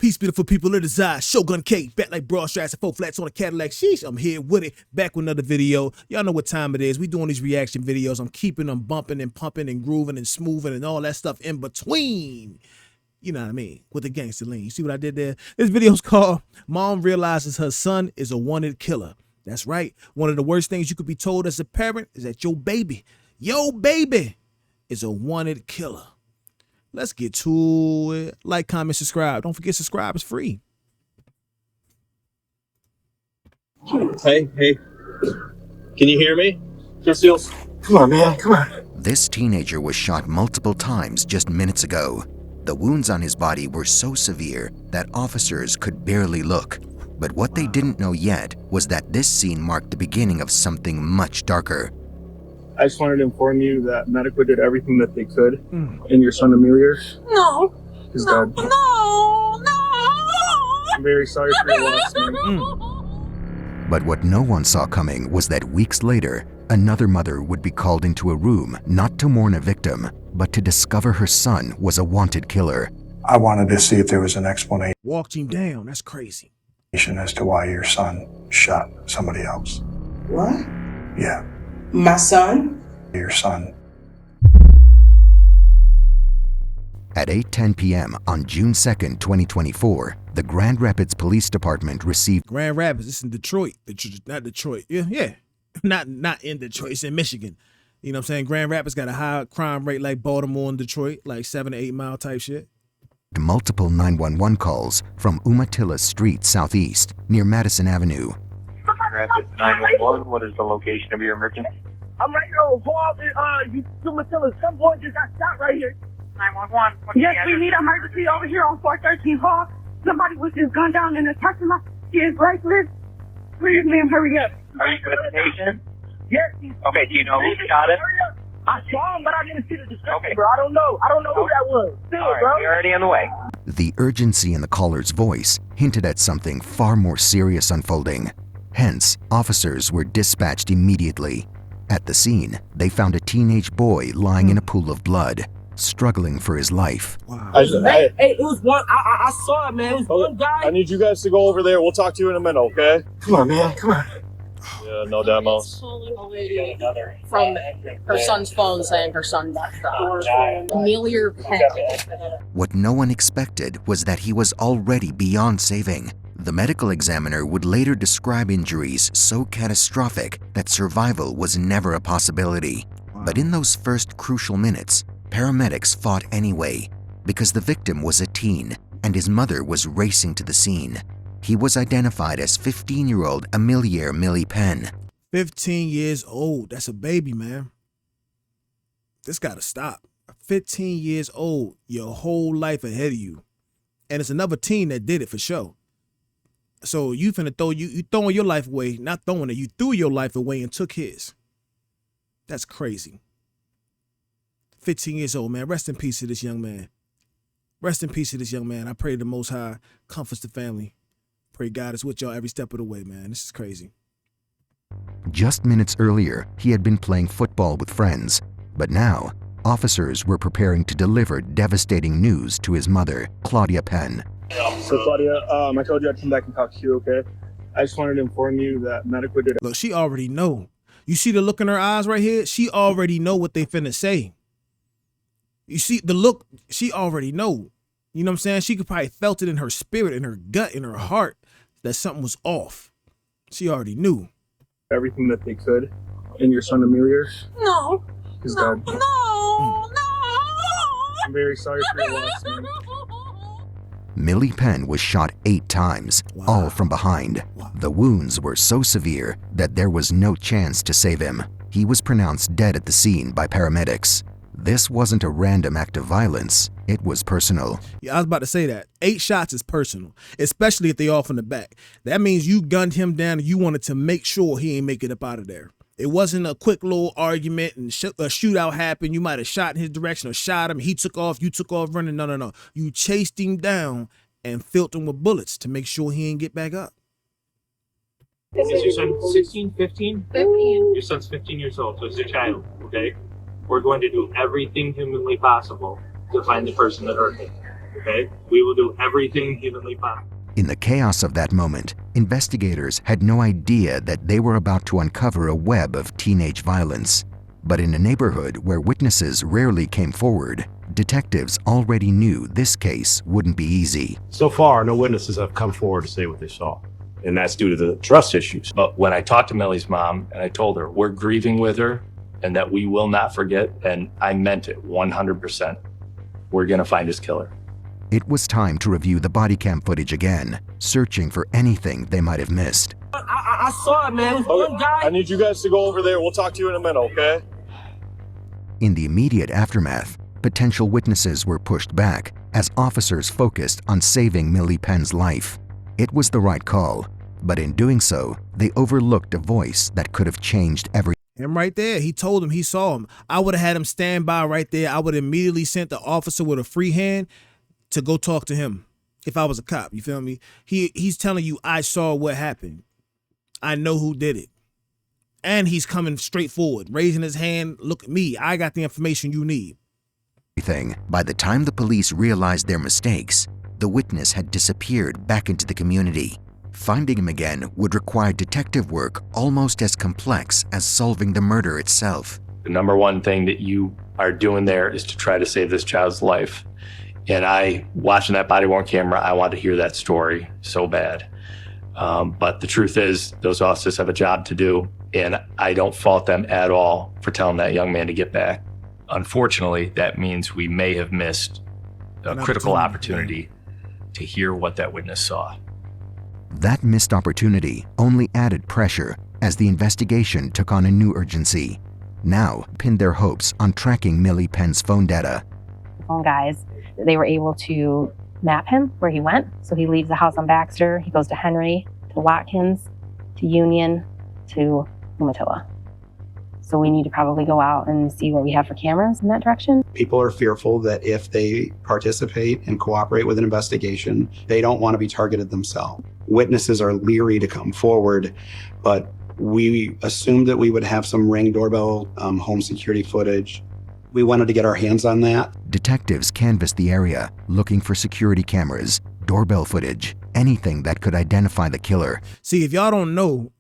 Peace, beautiful people, it is I, Shogun Kaye, back like broad straps and 4 flats on a Cadillac. Sheesh, I'm here with it, back with another video. Y'all know what time it is. We doing these reaction videos. I'm keeping them bumping and pumping and grooving and smoothing and all that stuff in between. You know what I mean? With the gangster lean. You see what I did there? This video's called Mom Realizes Her Son is a Wanted Killer. That's right. One of the worst things you could be told as a parent is that your baby is a wanted killer. Let's get to it. Like, comment, subscribe. Don't forget, subscribe is free. Hey. Can you hear me? Yes. Come on, man. Come on. This teenager was shot multiple times just minutes ago. The wounds on his body were so severe that officers could barely look. But what they didn't know yet was that this scene marked the beginning of something much darker. I just wanted to inform you that medical did everything that they could, and your son Amelia is dead. No. I'm very sorry for your loss, man. But what no one saw coming was that weeks later, another mother would be called into a room not to mourn a victim, but to discover her son was a wanted killer. I wanted to see if there was an explanation. Walked him down. That's crazy. As to why your son shot somebody else. What? Yeah, My son? your son. At 8:10 p.m. on June 2nd, 2024, the Grand Rapids Police Department received Grand Rapids, it's in Detroit. Not Detroit. Yeah. Not in Detroit. It's in Michigan. You know what I'm saying? Grand Rapids got a high crime rate like Baltimore and Detroit, like 7 to 8 mile type shit. multiple 911 calls from Umatilla Street Southeast near Madison Avenue. Rapids 911, what is the location of your emergency? I'm right here on Paul and you Umatilla. Some boy just got shot right here. 911. Yes, we need emergency over here on 413 Hall. Somebody was just gunned down in the parking lot. She is breathless. Please, ma'am, hurry up. Are you with the patient? Yes. Okay, do you know who shot it? Hurry up. I saw him, but I didn't see the description, Okay. bro. I don't know who that was. Still, All right, bro. you're already on the way. The urgency in the caller's voice hinted at something far more serious unfolding. Hence, officers were dispatched immediately. At the scene, they found a teenage boy lying in a pool of blood, struggling for his life. Wow. Hey, it was one. I saw it, man. It was one guy. I need you guys to go over there. We'll talk to you in a minute, okay? Come on, man. Come on. Yeah, no demos. Calling a lady from her son's phone saying her son got shot. Milli Penn. What no one expected was that he was already beyond saving. The medical examiner would later describe injuries so catastrophic that survival was never a possibility. But in those first crucial minutes, paramedics fought anyway, because the victim was a teen and his mother was racing to the scene. He was identified as 15-year-old Milli Penn. 15 years old. That's a baby, man. This gotta stop. 15 years old, your whole life ahead of you. And it's another teen that did it for sure. So you finna you throwing your life away, not throwing it, you threw your life away and took his. That's crazy. 15 years old, man. Rest in peace to this young man. Rest in peace to this young man. I pray the Most High comforts the family. Pray God is with y'all every step of the way, man. This is crazy. Just minutes earlier, he had been playing football with friends, but now, officers were preparing to deliver devastating news to his mother, Cardier Pascal. So, Claudia, I told you I'd come back and talk to you, okay? I just wanted to inform you that medical did. Look, she already know. You see the look in her eyes right here? She already know what they finna say. You see the look, she already know. You know what I'm saying? She could probably felt it in her spirit, in her gut, in her heart, that something was off. She already knew. Everything that they could, and your son Amelia is dead. No. I'm very sorry for your loss, man. Milli Penn was shot 8 times, all from behind. The wounds were so severe that there was no chance to save him. He was pronounced dead at the scene by paramedics. This wasn't a random act of violence, it was personal. Yeah, I was about to say that. 8 shots is personal, especially if they off in the back. That means you gunned him down and you wanted to make sure he ain't make it up out of there. It wasn't a quick little argument and a shootout happened. You might have shot in his direction or shot him. He took off. You took off running. No. You chased him down and filled him with bullets to make sure he ain't get back up. Is your son 16, 15? 15. Your son's 15 years old, so it's your child, okay? We're going to do everything humanly possible to find the person that hurt him. Okay? We will do everything humanly possible. In the chaos of that moment, investigators had no idea that they were about to uncover a web of teenage violence. But in a neighborhood where witnesses rarely came forward, detectives already knew this case wouldn't be easy. So far, no witnesses have come forward to say what they saw. And that's due to the trust issues. But when I talked to Millie's mom and I told her we're grieving with her and that we will not forget, and I meant it 100%, we're gonna find his killer. It was time to review the body cam footage again, searching for anything they might have missed. I saw it, man. One guy. I need you guys to go over there. We'll talk to you in a minute, okay? In the immediate aftermath, potential witnesses were pushed back as officers focused on saving Milli Penn's life. It was the right call, but in doing so, they overlooked a voice that could have changed everything. Him right there. He told him he saw him. I would have had him stand by right there. I would have immediately sent the officer with a free hand to go talk to him if I was a cop. You feel me? He's telling you, I saw what happened. I know who did it. And he's coming straight forward, raising his hand. Look at me. I got the information you need. By the time the police realized their mistakes, the witness had disappeared back into the community. Finding him again would require detective work almost as complex as solving the murder itself. The number one thing that you are doing there is to try to save this child's life. And watching that body-worn camera, I wanted to hear that story so bad. But the truth is, those officers have a job to do, and I don't fault them at all for telling that young man to get back. Unfortunately, that means we may have missed a critical opportunity to hear what that witness saw. That missed opportunity only added pressure as the investigation took on a new urgency. Now pinned their hopes on tracking Milli Penn's phone data. Phone guys, they were able to map him where he went. So he leaves the house on Baxter, he goes to Henry, to Watkins, to Union, to Umatilla. So we need to probably go out and see what we have for cameras in that direction. People are fearful that if they participate and cooperate with an investigation, they don't want to be targeted themselves. Witnesses are leery to come forward, but we assumed that we would have some Ring doorbell home security footage. We wanted to get our hands on that. Detectives canvassed the area, looking for security cameras, doorbell footage, anything that could identify the killer. See, if y'all don't know,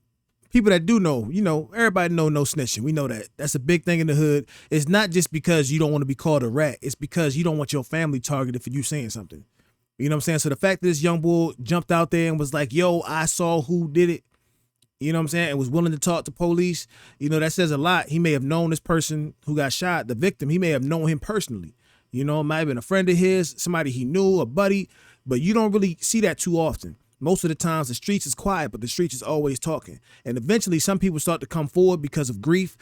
people that do know, everybody know no snitching. We know that. That's a big thing in the hood. It's not just because you don't want to be called a rat. It's because you don't want your family targeted for you saying something. You know what I'm saying? So the fact that this young boy jumped out there and was like, yo, I saw who did it, you know what I'm saying, and was willing to talk to police, that says a lot. He may have known this person who got shot, the victim. He may have known him personally. It might have been a friend of his, somebody he knew, a buddy, but you don't really see that too often. Most of the times the streets is quiet, but the streets is always talking. And eventually some people start to come forward because of grief,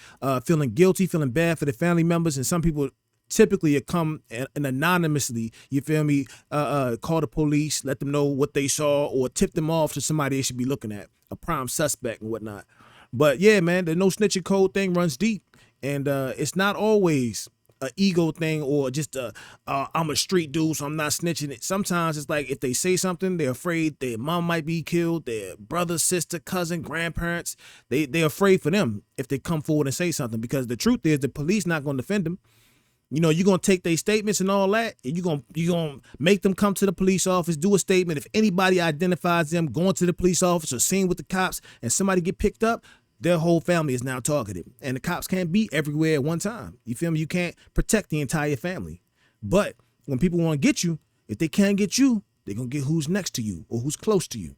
feeling guilty, feeling bad for their family members. And some people typically come and anonymously, you feel me, call the police, let them know what they saw, or tip them off to somebody they should be looking at, a prime suspect and whatnot. But yeah, man, the no snitching code thing runs deep. And it's not always an ego thing or just I'm a street dude, so I'm not snitching it. Sometimes it's like if they say something, they're afraid their mom might be killed, their brother, sister, cousin, grandparents. They're afraid for them if they come forward and say something, because the truth is the police not going to defend them. You're going to take their statements and all that, and you're going to make them come to the police office, do a statement. If anybody identifies them going to the police office or seen with the cops and somebody get picked up, their whole family is now targeted. And the cops can't be everywhere at one time. You feel me? You can't protect the entire family. But when people want to get you, if they can't get you, they're going to get who's next to you or who's close to you.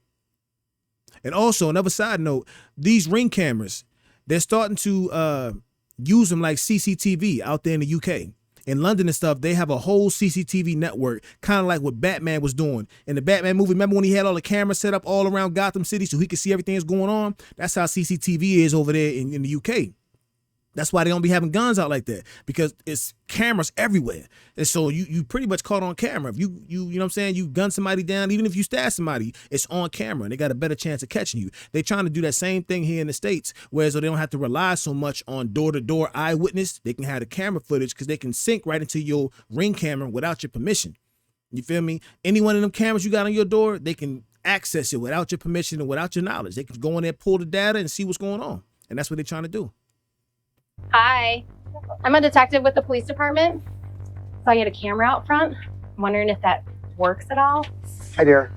And also, another side note, these Ring cameras, they're starting to use them like CCTV out there in the UK. In London and stuff, they have a whole CCTV network, kind of like what Batman was doing. In the Batman movie, remember when he had all the cameras set up all around Gotham City so he could see everything that's going on? That's how CCTV is over there in the UK. That's why they don't be having guns out like that, because it's cameras everywhere. And so you pretty much caught on camera. If you know what I'm saying, you gun somebody down, even if you stab somebody, it's on camera and they got a better chance of catching you. They're trying to do that same thing here in the States, whereas they don't have to rely so much on door-to-door eyewitness. They can have the camera footage because they can sync right into your Ring camera without your permission. You feel me? Any one of them cameras you got on your door, they can access it without your permission and without your knowledge. They can go in there, pull the data and see what's going on. And that's what they're trying to do. Hi, I'm a detective with the police department. Saw you had a camera out front. I'm wondering if that works at all? Hi, dear.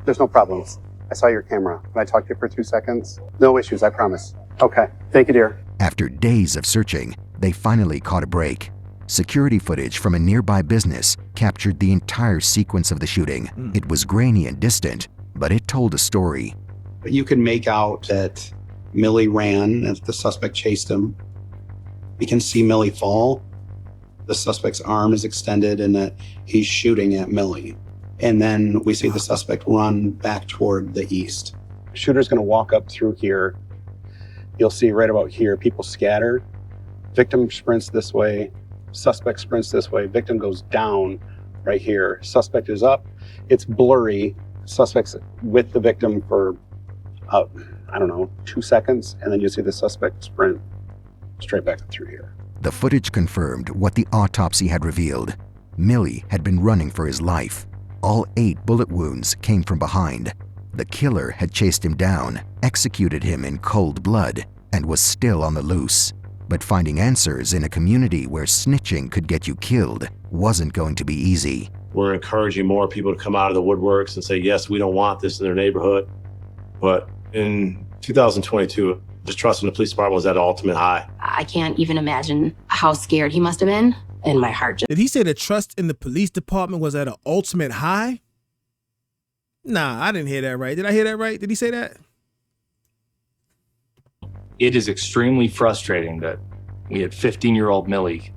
There's no problems. I saw your camera. Can I talk to you for 2 seconds? No issues, I promise. Okay. Thank you, dear. After days of searching, they finally caught a break. Security footage from a nearby business captured the entire sequence of the shooting. It was grainy and distant, but it told a story. You can make out that Millie ran as the suspect chased him. We can see Millie fall. The suspect's arm is extended and that he's shooting at Millie. And then we see the suspect run back toward the east. Shooter's gonna walk up through here. You'll see right about here, people scatter. Victim sprints this way, suspect sprints this way, victim goes down right here. Suspect is up, it's blurry. Suspect's with the victim for, I don't know, 2 seconds, and then you see the suspect sprint straight back up through here. The footage confirmed what the autopsy had revealed. Millie had been running for his life. All 8 bullet wounds came from behind. The killer had chased him down, executed him in cold blood, and was still on the loose. But finding answers in a community where snitching could get you killed wasn't going to be easy. We're encouraging more people to come out of the woodworks and say, yes, we don't want this in their neighborhood. But in 2022, distrust in the police department was at an ultimate high. I can't even imagine how scared he must have been. And my heart just... Did he say the trust in the police department was at an ultimate high? Nah, I didn't hear that right. Did I hear that right? Did he say that? It is extremely frustrating that we had 15-year-old Millie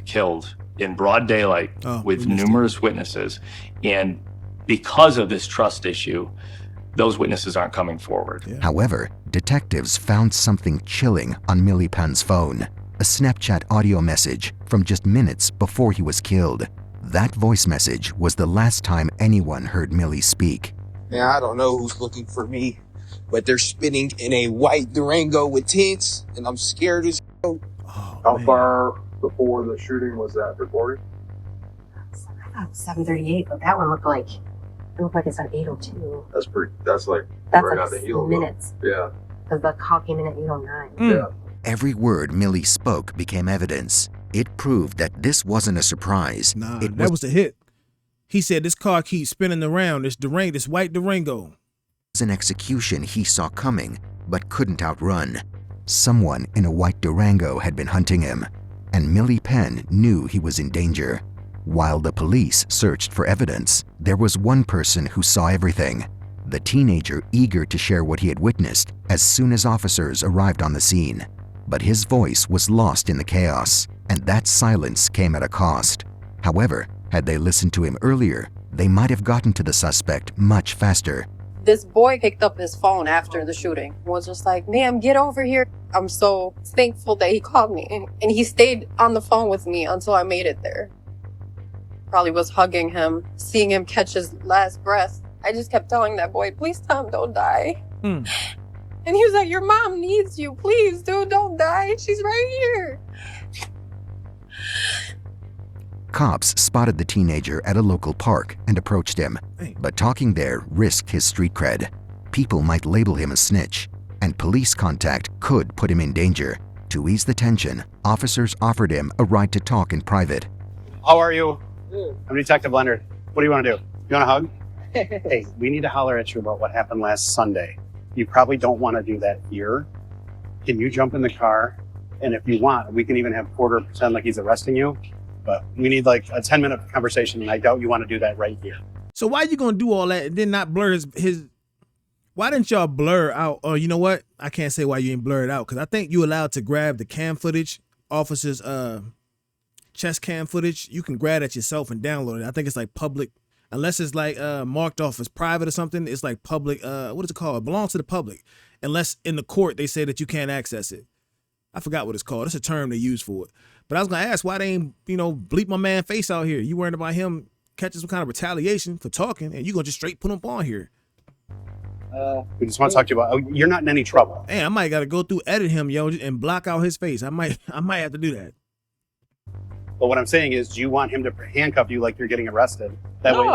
killed in broad daylight with numerous witnesses. And because of this trust issue, those witnesses aren't coming forward. Yeah. However, detectives found something chilling on Milli Penn's phone. A Snapchat audio message from just minutes before he was killed. That voice message was the last time anyone heard Millie speak. Now, I don't know who's looking for me, but they're spinning in a white Durango with tints, and I'm scared as hell. How far before the shooting was that recorded? I thought it was 7:38, but that one looked like it's on 8:02. That's like That's right like out the heel. minutes. Yeah. Because the call came in at 8:09. Yeah. Every word Millie spoke became evidence. It proved that this wasn't a surprise. Nah, that was a hit. He said this car keeps spinning around, this white Durango. It was an execution he saw coming, but couldn't outrun. Someone in a white Durango had been hunting him, and Milli Penn knew he was in danger. While the police searched for evidence, there was one person who saw everything. The teenager eager to share what he had witnessed as soon as officers arrived on the scene. But his voice was lost in the chaos, and that silence came at a cost. However, had they listened to him earlier, they might have gotten to the suspect much faster. This boy picked up his phone after the shooting and was just like, ma'am, get over here. I'm so thankful that he called me. And he stayed on the phone with me until I made it there. Probably was hugging him, seeing him catch his last breath. I just kept telling that boy, please, Tom, don't die. And he was like, your mom needs you. Please, dude, don't die. She's right here. Cops spotted the teenager at a local park and approached him. But talking there risked his street cred. People might label him a snitch, and police contact could put him in danger. To ease the tension, officers offered him a right to talk in private. How are you? I'm Detective Leonard. What do you want to do? You want a hug? Hey, we need to holler at you about what happened last Sunday. You probably don't want to do that here. Can you jump in the car? And if you want, we can even have Porter pretend like he's arresting you. But we need like a 10-minute conversation, and I doubt you want to do that right here. So why are you going to do all that and then not blur his why didn't y'all blur out? Or you know what? I can't say why you ain't blurred out, because I think you allowed to grab the cam footage, officers' chest cam footage. You can grab that yourself and download it. I think it's like public, unless it's like marked off as private or something. It's like public, what is it called? It belongs to the public. Unless in the court they say that you can't access it. I forgot what it's called. It's a term they use for it. But I was going to ask why they ain't, bleep my man face out here. You worried about him catching some kind of retaliation for talking, and you going to just straight put him on here. We just want to talk to you about, you're not in any trouble. Hey, I might got to go through, edit him, and block out his face. I might have to do that. But what I'm saying is, do you want him to handcuff you like you're getting arrested? That way.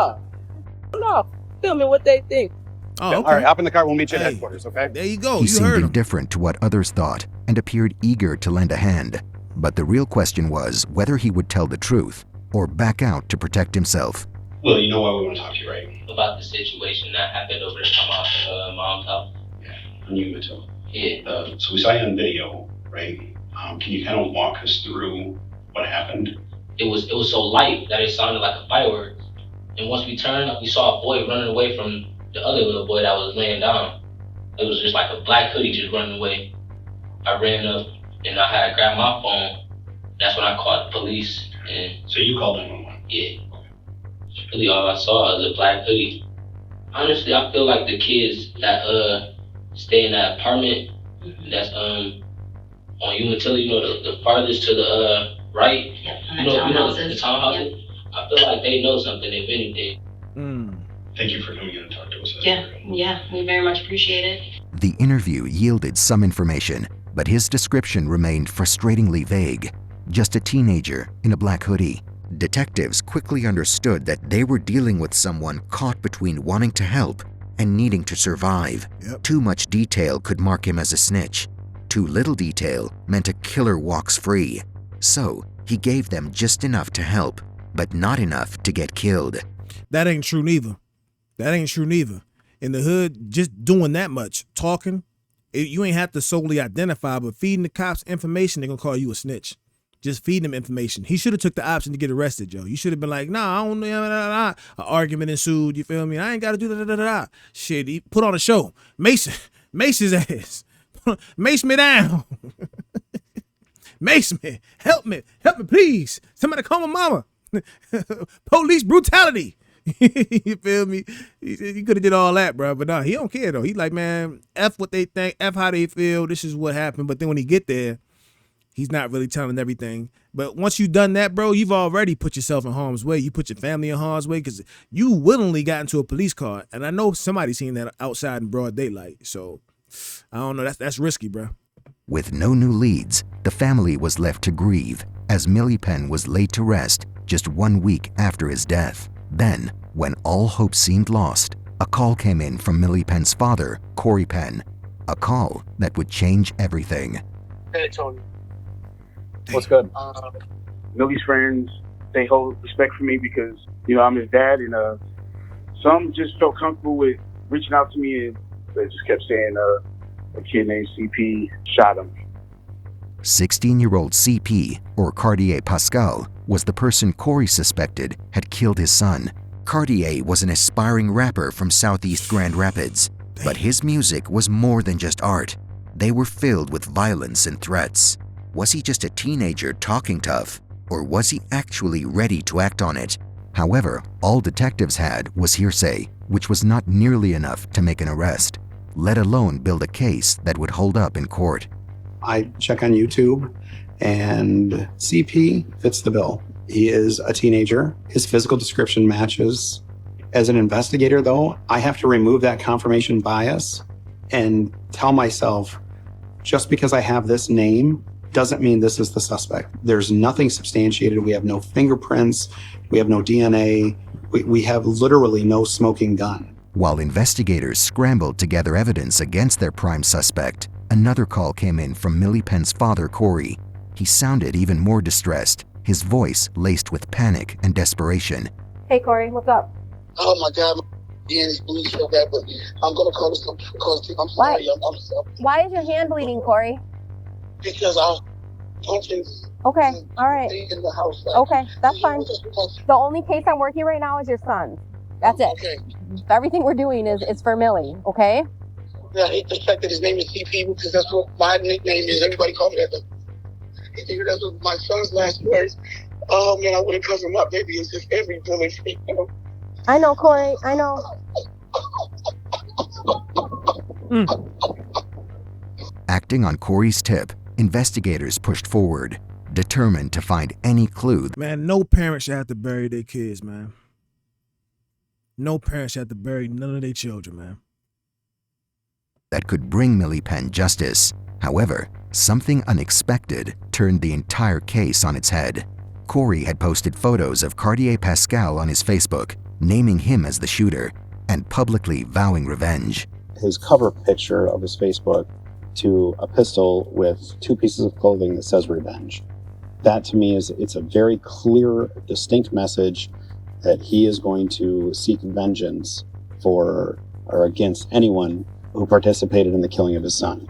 No. Tell me what they think. Oh, okay. All right, hop in the car. We'll meet you at headquarters, okay? There you go. He seemed indifferent to what others thought and appeared eager to lend a hand. But the real question was whether he would tell the truth or back out to protect himself. Well, you know why we want to talk to you, right? About the situation that happened over at mom's house. On Umatilla. Yeah. So we saw you on video, right? Can you kind of walk us through what happened? It was so light that it sounded like a firework. And once we turned, we saw a boy running away from the other little boy that was laying down. It was just like a black hoodie just running away. I ran up and I had to grab my phone. That's when I called the police. And so you called 911? Yeah. Really all I saw was a black hoodie. Honestly, I feel like the kids that stay in that apartment that's on Umatilla, you know, the farthest to the right, you know the townhouses. Yep. I feel like they know something, if anything. Thank you for coming in and talking to us. Yeah, we very much appreciate it. The interview yielded some information, but his description remained frustratingly vague. Just a teenager in a black hoodie. Detectives quickly understood that they were dealing with someone caught between wanting to help and needing to survive. Too much detail could mark him as a snitch. Too little detail meant a killer walks free. So he gave them just enough to help, but not enough to get killed. That ain't true neither. In the hood, just doing that much, talking, you ain't have to solely identify, but feeding the cops information, they're gonna call you a snitch. Just feed them information. He should have took the option to get arrested, Joe. You should have been like, nah, I don't know. An argument ensued, you feel me? I ain't got to do da-da-da-da. Shit, he put on a show. Mace his ass. Mace me down. Mace me. Help me, please. Somebody call my mama. Police brutality. You feel me? He could have did all that, bro. But nah, he don't care, though. He like, man, F what they think, F how they feel. This is what happened. But then when he get there, he's not really telling everything. But once you done that, bro, you've already put yourself in harm's way. You put your family in harm's way because you willingly got into a police car. And I know somebody seen that outside in broad daylight. So I don't know. That's risky, bro. With no new leads, the family was left to grieve as Milli Penn was laid to rest just 1 week after his death. Then, when all hope seemed lost, a call came in from Milli Penn's father, Cardier Penn. A call that would change everything. Hey, Tony. What's good? Millie's friends, they hold respect for me because, you know, I'm his dad, and some just felt comfortable with reaching out to me, and they just kept saying a kid named CP shot him. 16-year-old CP, or Cardier Pascal, was the person Corey suspected had killed his son. Cardier was an aspiring rapper from Southeast Grand Rapids, but his music was more than just art. They were filled with violence and threats. Was he just a teenager talking tough, or was he actually ready to act on it? However, all detectives had was hearsay, which was not nearly enough to make an arrest, let alone build a case that would hold up in court. I check on YouTube, and CP fits the bill. He is a teenager. His physical description matches. As an investigator, though, I have to remove that confirmation bias and tell myself, just because I have this name doesn't mean this is the suspect. There's nothing substantiated. We have no fingerprints. We have no DNA. We have literally no smoking gun. While investigators scrambled to gather evidence against their prime suspect, another call came in from Milli Penn's father, Corey. He sounded even more distressed, his voice laced with panic and desperation. Hey, Corey, what's up? Oh my God, my hand is bleeding so bad, but I'm gonna call this because I'm sorry. I'm sorry. Why is your hand bleeding, Corey? Because I was punching. Okay, all right. In the house. Okay, that's fine. The only case I'm working right now is your son. That's it. Okay. Everything we're doing is for Millie, okay? Yeah, I hate the fact that his name is CP because that's what my nickname is. Everybody call me that. That's what my son's last words. Oh man, I wouldn't cover my baby. It's just every village, you know. I know, Corey. I know. Acting on Corey's tip, investigators pushed forward, determined to find any clue. Man, no parent should have to bury their kids, man. No parent should have to bury none of their children, man. That could bring Milli Penn justice. However, something unexpected turned the entire case on its head. Corey had posted photos of Cardier Pascal on his Facebook, naming him as the shooter, and publicly vowing revenge. His cover picture of his Facebook to a pistol with 2 pieces of clothing that says revenge. That to me it's a very clear, distinct message that he is going to seek vengeance for or against anyone who participated in the killing of his son.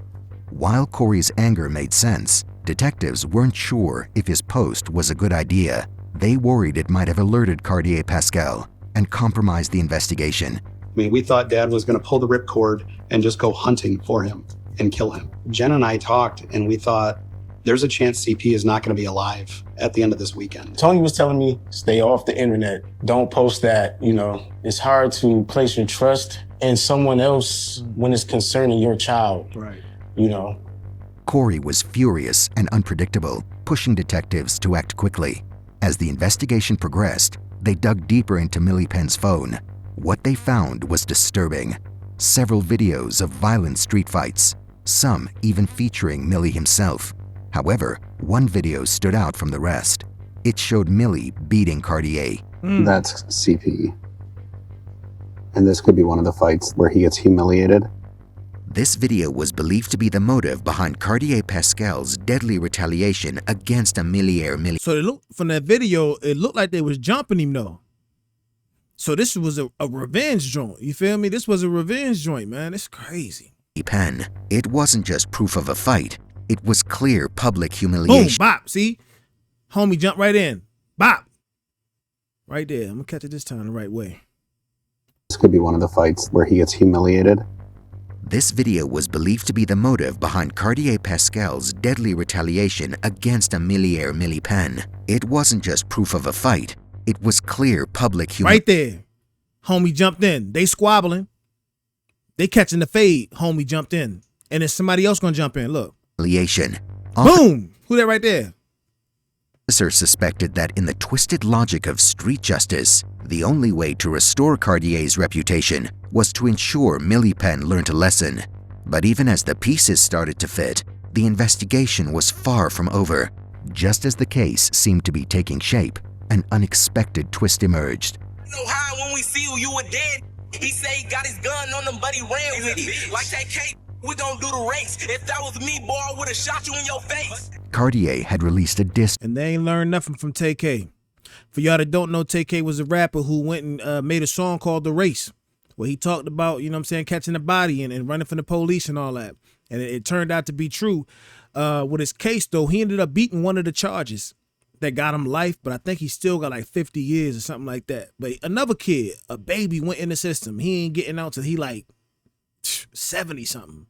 While Corey's anger made sense, detectives weren't sure if his post was a good idea. They worried it might have alerted Cardier Pascal and compromised the investigation. I mean, we thought Dad was going to pull the ripcord and just go hunting for him and kill him. Jen and I talked, and we thought there's a chance CP is not going to be alive at the end of this weekend. Tony was telling me, stay off the internet. Don't post that, you know. It's hard to place your trust in someone else when it's concerning your child. Right. You know. Corey was furious and unpredictable, pushing detectives to act quickly. As the investigation progressed, they dug deeper into Milli Penn's phone. What they found was disturbing. Several videos of violent street fights, some even featuring Milli himself. However, one video stood out from the rest. It showed Milli beating Cardier. That's CP. And this could be one of the fights where he gets humiliated. This video was believed to be the motive behind Cardier Pascal's deadly retaliation against a Milli. So it looked, from that video, it looked like they was jumping him though. So this was a revenge joint. You feel me? This was a revenge joint, man. It's crazy. Penn. It wasn't just proof of a fight. It was clear public humiliation. Boom, bop. See? Homie jumped right in. Bop. Right there. I'm gonna catch it this time the right way. This could be one of the fights where he gets humiliated. This video was believed to be the motive behind Cardier Pascal's deadly retaliation against a Milli Penn. It wasn't just proof of a fight. It was clear public humiliation. Right there. Homie jumped in. They squabbling. They catching the fade. Homie jumped in. And then somebody else gonna jump in. Look. Boom! Who that right there? Officers suspected that in the twisted logic of street justice, the only way to restore Cardier's reputation was to ensure Milli Penn learned a lesson. But even as the pieces started to fit, the investigation was far from over. Just as the case seemed to be taking shape, an unexpected twist emerged. know how when we see you were dead. He say he got his gun on him, but he ran with it. Like that Kaye, we gon' do the race. If that was me, boy, I would've shot you in your face. Cardier had released a disc. And they ain't learned nothing from Kaye. For y'all that don't know, Kaye was a rapper who went and made a song called The Race, where he talked about, you know what I'm saying, catching a body and running from the police and all that. And it turned out to be true. With his case, though, he ended up beating one of the charges that got him life, but I think he still got like 50 years or something like that. But another kid, a baby, went in the system. He ain't getting out till he like 70-something.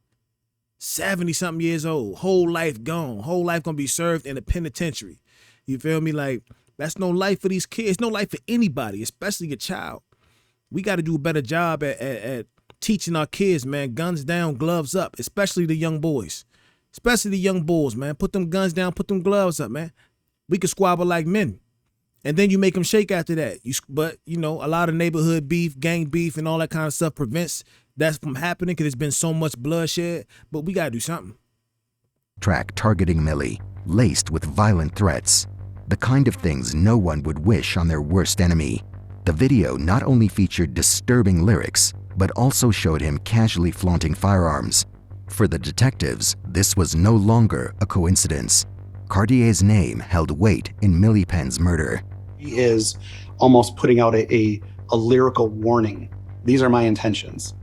70-something years old. Whole life gone. Whole life gonna be served in a penitentiary. You feel me? Like, that's no life for these kids. No life for anybody, especially a child. We got to do a better job at teaching our kids, man. Guns down, gloves up, especially the young boys. Especially the young bulls, man. Put them guns down, put them gloves up, man. We can squabble like men. And then you make them shake after that. But, you know, a lot of neighborhood beef, gang beef, and all that kind of stuff prevents that from happening because there's been so much bloodshed. But we got to do something. Track targeting Milli, laced with violent threats. The kind of things no one would wish on their worst enemy. The video not only featured disturbing lyrics, but also showed him casually flaunting firearms. For the detectives, this was no longer a coincidence. Cardier's name held weight in Milli Penn's murder. He is almost putting out a lyrical warning. These are my intentions.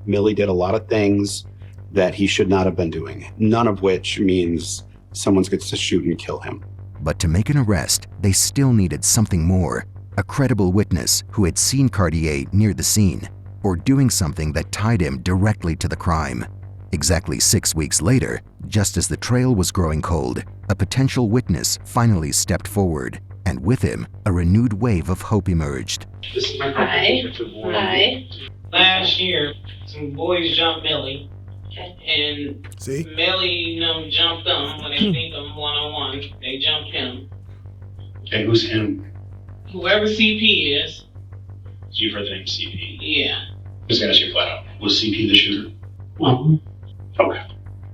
Milli did a lot of things that he should not have been doing, none of which means someone's going to shoot and kill him. But to make an arrest, they still needed something more. A credible witness who had seen Cardier near the scene, or doing something that tied him directly to the crime. Exactly 6 weeks later, just as the trail was growing cold, a potential witness finally stepped forward, and with him, a renewed wave of hope emerged. Hi. Hi. Last year, some boys jumped Milli. And Milli, jumped them when they think them one-on-one. They jumped him. Okay, who's him? Whoever CP is. So you've heard the name CP? Yeah. Just gonna ask you flat out. Was CP the shooter? Okay.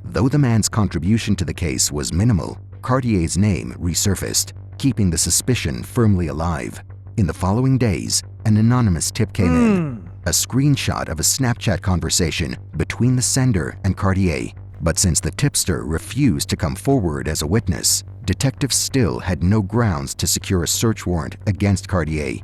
Though the man's contribution to the case was minimal, Cardier's name resurfaced, keeping the suspicion firmly alive. In the following days, an anonymous tip came in, a screenshot of a Snapchat conversation between the sender and Cardier. But since the tipster refused to come forward as a witness, detectives still had no grounds to secure a search warrant against Cardier.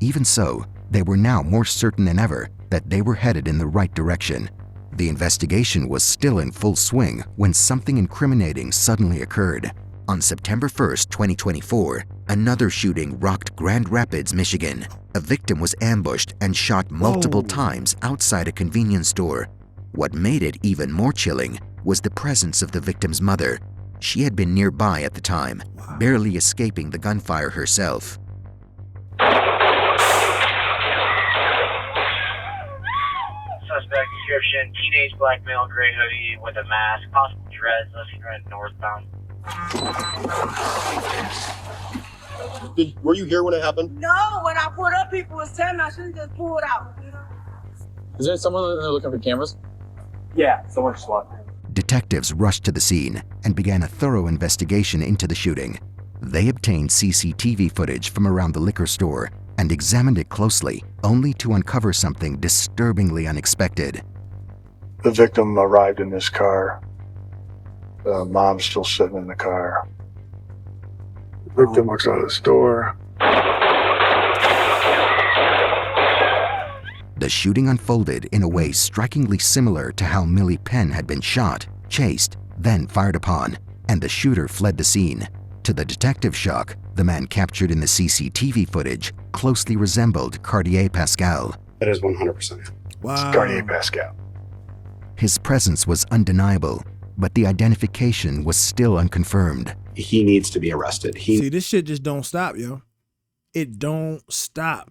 Even so, they were now more certain than ever that they were headed in the right direction. The investigation was still in full swing when something incriminating suddenly occurred. On September 1st, 2024, another shooting rocked Grand Rapids, Michigan. A victim was ambushed and shot multiple times outside a convenience store. What made it even more chilling was the presence of the victim's mother. She had been nearby at the time, barely escaping the gunfire herself. Suspect description: teenage black male, gray hoodie with a mask, possible dreads, left front northbound. Were you here when it happened? No, when I pulled up, people was telling me I should have just pulled out. Is there someone in there looking for cameras? Yeah, someone just walked in. Detectives rushed to the scene and began a thorough investigation into the shooting. They obtained CCTV footage from around the liquor store and examined it closely, only to uncover something disturbingly unexpected. The victim arrived in this car. The mom's still sitting in the car. The victim walks out of the store. The shooting unfolded in a way strikingly similar to how Milli Penn had been shot, chased, then fired upon, and the shooter fled the scene. To the detective's shock, the man captured in the CCTV footage closely resembled Cardier Pascal. That is 100%. Wow. It's Cardier Pascal. His presence was undeniable, but the identification was still unconfirmed. He needs to be arrested. See, this shit just don't stop, yo. It don't stop.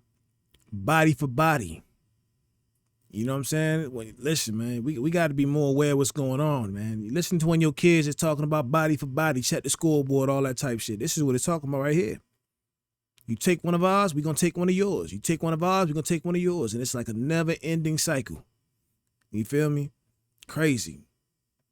Body for body. You know what I'm saying? Well, listen, man, we got to be more aware of what's going on, man. You listen to when your kids is talking about body for body, check the scoreboard, all that type shit. This is what it's talking about right here. You take one of ours, we're going to take one of yours. You take one of ours, we're going to take one of yours. And it's like a never-ending cycle. You feel me? Crazy.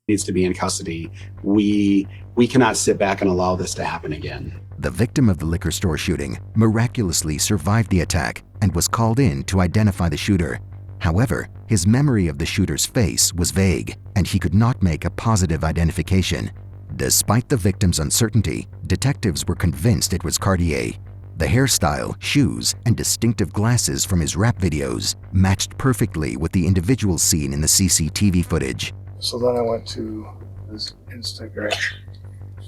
Needs to be in custody. We cannot sit back and allow this to happen again. The victim of the liquor store shooting miraculously survived the attack and was called in to identify the shooter. However, his memory of the shooter's face was vague, and he could not make a positive identification. Despite the victim's uncertainty, detectives were convinced it was Cartier. The hairstyle, shoes, and distinctive glasses from his rap videos matched perfectly with the individual seen in the CCTV footage. So then I went to his Instagram.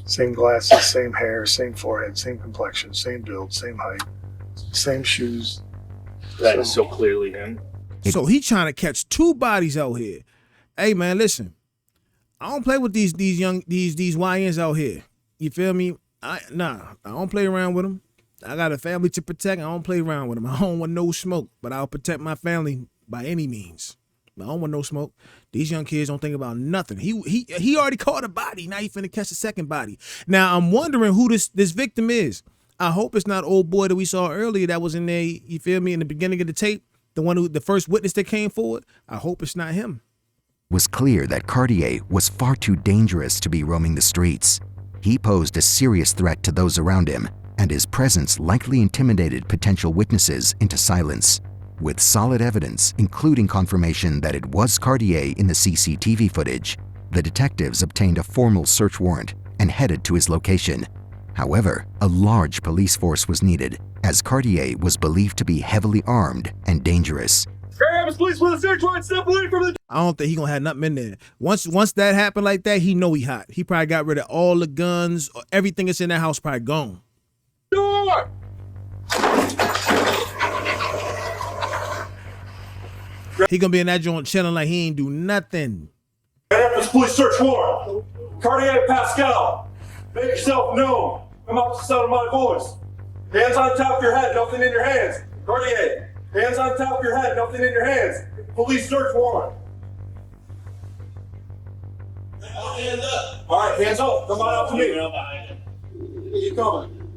Same glasses, same hair, same forehead, same complexion, same build, same height, same shoes. That is so clearly him. So he trying to catch two bodies out here. Hey man, listen. I don't play with these YNs out here. You feel me? I don't play around with them. I got a family to protect. I don't play around with them. I don't want no smoke, but I'll protect my family by any means. I don't want no smoke. These young kids don't think about nothing. He already caught a body. Now he finna catch a second body. Now I'm wondering who this victim is. I hope it's not old boy that we saw earlier that was in there, you feel me, in the beginning of the tape. The first witness that came forward. I hope it's not him. It was clear that Cartier was far too dangerous to be roaming the streets. He posed a serious threat to those around him, and his presence likely intimidated potential witnesses into silence. With solid evidence, including confirmation that it was Cartier in the CCTV footage, the detectives obtained a formal search warrant and headed to his location. However, a large police force was needed, as Cartier was believed to be heavily armed and dangerous. Police with a search warrant, step away from the... I don't think he gonna have nothing in there. Once that happened like that, he know he hot. He probably got rid of all the guns, everything that's in that house probably gone. Door! He gonna be in that joint chilling like he ain't do nothing. Police search warrant. Cardier Pascal, make yourself known. Come up to the sound of my voice. Hands on top of your head, nothing in your hands. Cartier, hands on top of your head, nothing in your hands. Police search warrant. Hands up. All right, hands up. Come on out to me. Keep coming.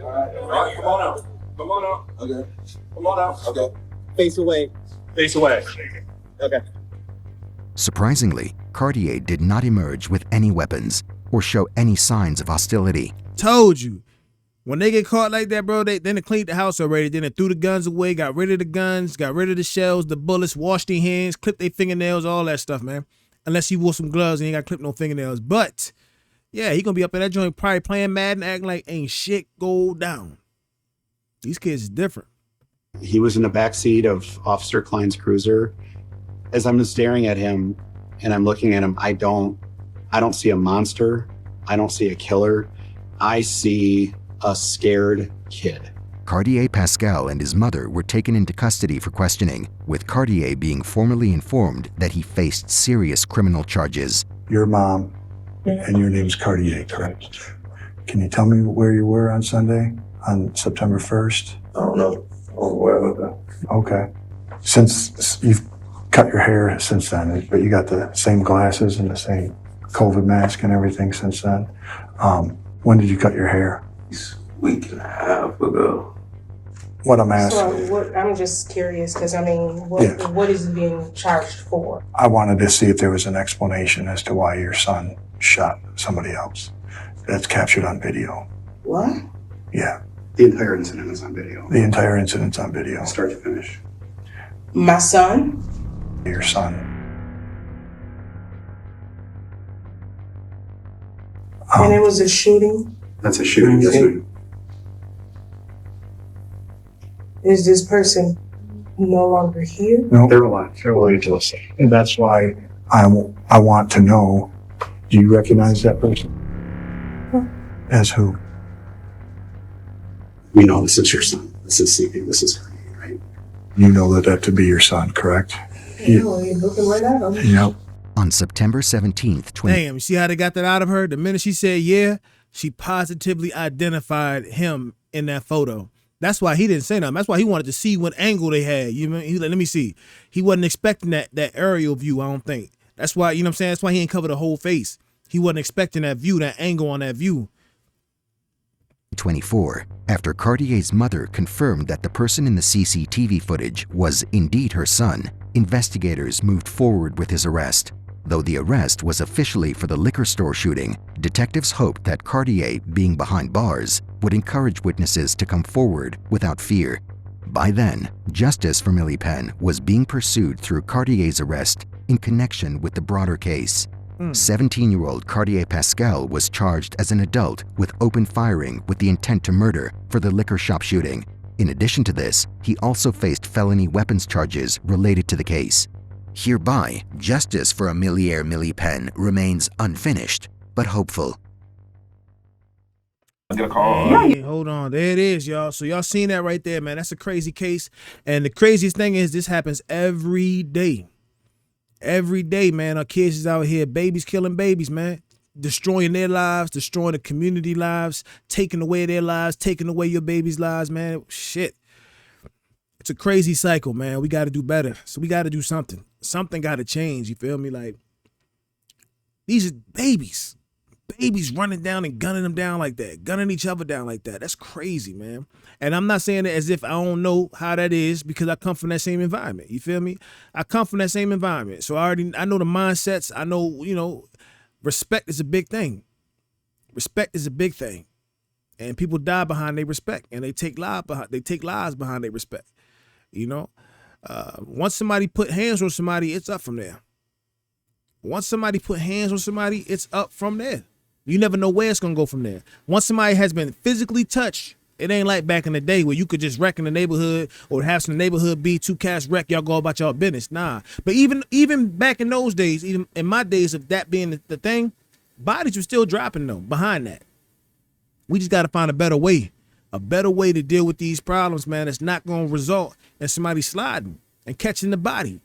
All right, come on out. Come on out. Okay. Come on out. Okay. Face away. Face away. Okay. Surprisingly, Cartier did not emerge with any weapons or show any signs of hostility. Told you. When they get caught like that, bro, then they cleaned the house already. Then they threw the guns away, got rid of the guns, got rid of the shells, the bullets, washed their hands, clipped their fingernails, all that stuff, man. Unless he wore some gloves and he ain't got clipped no fingernails. But, yeah, he gonna be up in that joint probably playing Madden, acting like ain't shit go down. These kids is different. He was in the back seat of Officer Klein's cruiser. As I'm staring at him and I'm looking at him, I don't see a monster. I don't see a killer. I see a scared kid. Cardier Pascal and his mother were taken into custody for questioning, with Cardier being formally informed that he faced serious criminal charges. Your mom and your name's Cardier, correct? Can you tell me where you were on Sunday, on September 1st? I don't know. I'm aware of that. Okay. Since you've cut your hair since then, but you got the same glasses and the same COVID mask and everything since then. When did you cut your hair? A week and a half ago. What I'm asking. So I'm just curious because what is he being charged for? I wanted to see if there was an explanation as to why your son shot somebody else. That's captured on video. What? Yeah. The entire incident is on video. The entire incident's on video. Start to finish. My son? Your son. And it was a shooting? That's a shooting, yes, ma'am. Is this person no longer here? No, they're alive. They're alive to us. And that's why I want to know, do you recognize that person? As who? We know this is your son. This is CP. This is Cardier, right? You know that to be your son, correct? Yeah, well, you're looking right at him. Yep. On September 17th, Damn, you see how they got that out of her? The minute she said yeah, she positively identified him in that photo. That's why he didn't say nothing. That's why he wanted to see what angle they had. You know, he like, let me see. He wasn't expecting that aerial view, I don't think. That's why, you know what I'm saying? That's why he ain't covered the whole face. He wasn't expecting that view, that angle on that view. 24, after Cardier's mother confirmed that the person in the CCTV footage was indeed her son, investigators moved forward with his arrest. Though the arrest was officially for the liquor store shooting, detectives hoped that Cardier, being behind bars, would encourage witnesses to come forward without fear. By then, justice for Milli Penn was being pursued through Cardier's arrest in connection with the broader case. 17-year-old Cardier Pascal was charged as an adult with open firing with the intent to murder for the liquor shop shooting. In addition to this, he also faced felony weapons charges related to the case. Hereby, justice for Amélière Milli Penn remains unfinished, but hopeful. Hey, hold on. There it is, y'all. So y'all seen that right there, man. That's a crazy case. And the craziest thing is this happens every day. Every day, man. Our kids is out here, babies killing babies, man. Destroying their lives, destroying the community lives, taking away their lives, taking away your baby's lives, man. Shit. It's a crazy cycle, man. We got to do better. So we got to do something. Something got to change, you feel me? Like, these are babies. Babies running down and gunning them down like that, gunning each other down like that. That's crazy, man. And I'm not saying it as if I don't know how that is because I come from that same environment. You feel me? I come from that same environment. So I know the mindsets. I know, you know, respect is a big thing. Respect is a big thing. And people die behind their respect and they take lives behind their respect. You know, once somebody put hands on somebody, it's up from there. Once somebody put hands on somebody, it's up from there. You never know where it's going to go from there. Once somebody has been physically touched, it ain't like back in the day where you could just wreck in the neighborhood or have some neighborhood be two cats wreck, y'all go about y'all business. Nah. But even back in those days, even in my days of that being the thing, bodies were still dropping though behind that. We just got to find a better way to deal with these problems, man. It's not going to result in somebody sliding and catching the body,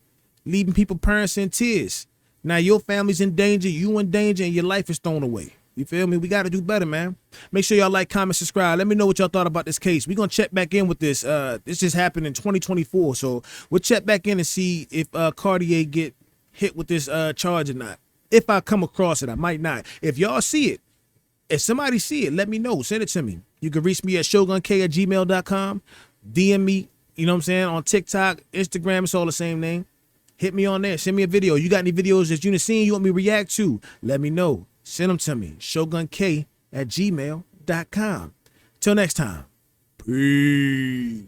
leaving people, parents in tears. Now your family's in danger, you in danger, and your life is thrown away. You feel me? We got to do better, man. Make sure y'all like, comment, subscribe. Let me know what y'all thought about this case. We're going to check back in with this. This just happened in 2024. So we'll check back in and see if Cardier get hit with this charge or not. If I come across it, I might not. If y'all see it, if somebody see it, let me know. Send it to me. You can reach me at shogunkay@gmail.com. DM me, you know what I'm saying, on TikTok, Instagram. It's all the same name. Hit me on there. Send me a video. You got any videos that you've seen you want me to react to? Let me know. Send them to me. shogunkay@gmail.com. Till next time. Peace.